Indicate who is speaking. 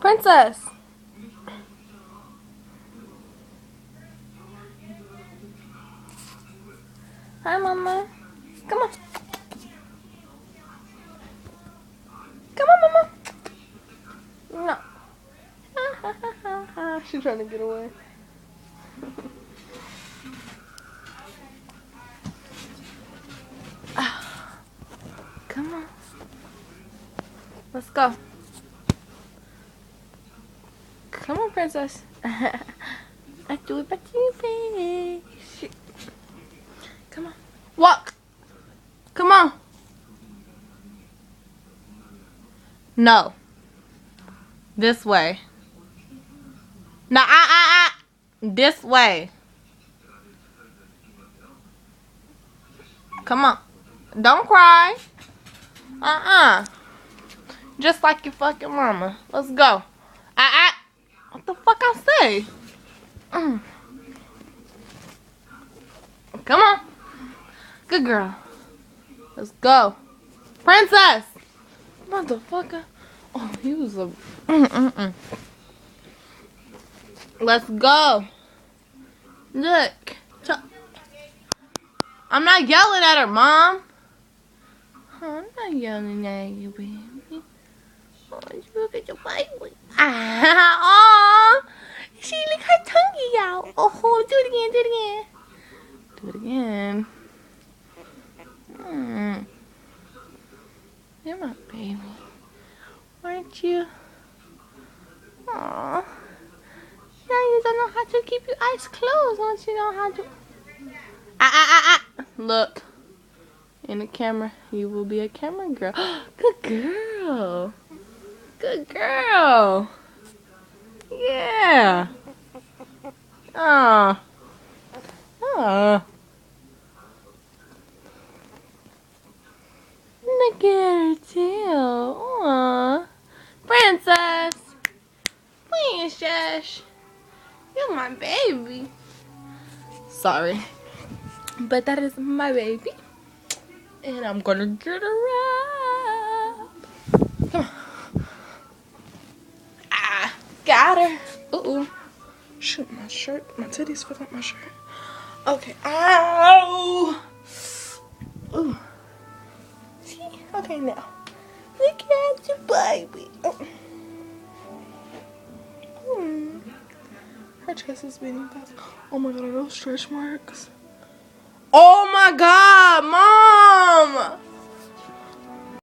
Speaker 1: Princess. Hi, Mama. Come on. Come on, Mama. No. She's trying to get away. Come on. Let's go. Come on, Princess. I do it back to your face. Come on. Walk. Come on. No. This way. No, this way. Come on. Don't cry. Just like your fucking mama. Let's go. What the fuck I say? Come on. Good girl. Let's go. Princess. Motherfucker. Oh, he was a... Let's go. Look. I'm not yelling at her, Mom. Oh, I'm not yelling at you, baby. Oh, look at your baby. Oh, she licked her tongue out. Oh, do it again, do it again. Do it again. You're my baby. Aren't you? Aww. Now you don't know how to keep your eyes closed once you know how to. Look. In the camera, you will be a camera girl. Good girl. Good girl. Yeah. Oh. Look at her tail. Aw. Princess. Please, shush. You're my baby. Sorry. But that is my baby. And I'm gonna get her up. Come on. Got her. Uh-oh. Shoot, my shirt. My titties fit up my shirt. Okay. Ow. Ooh. See? Okay, now. Look at your baby. Oh. Her chest is beating fast. Oh my god, are those stretch marks? Oh my god, Mom!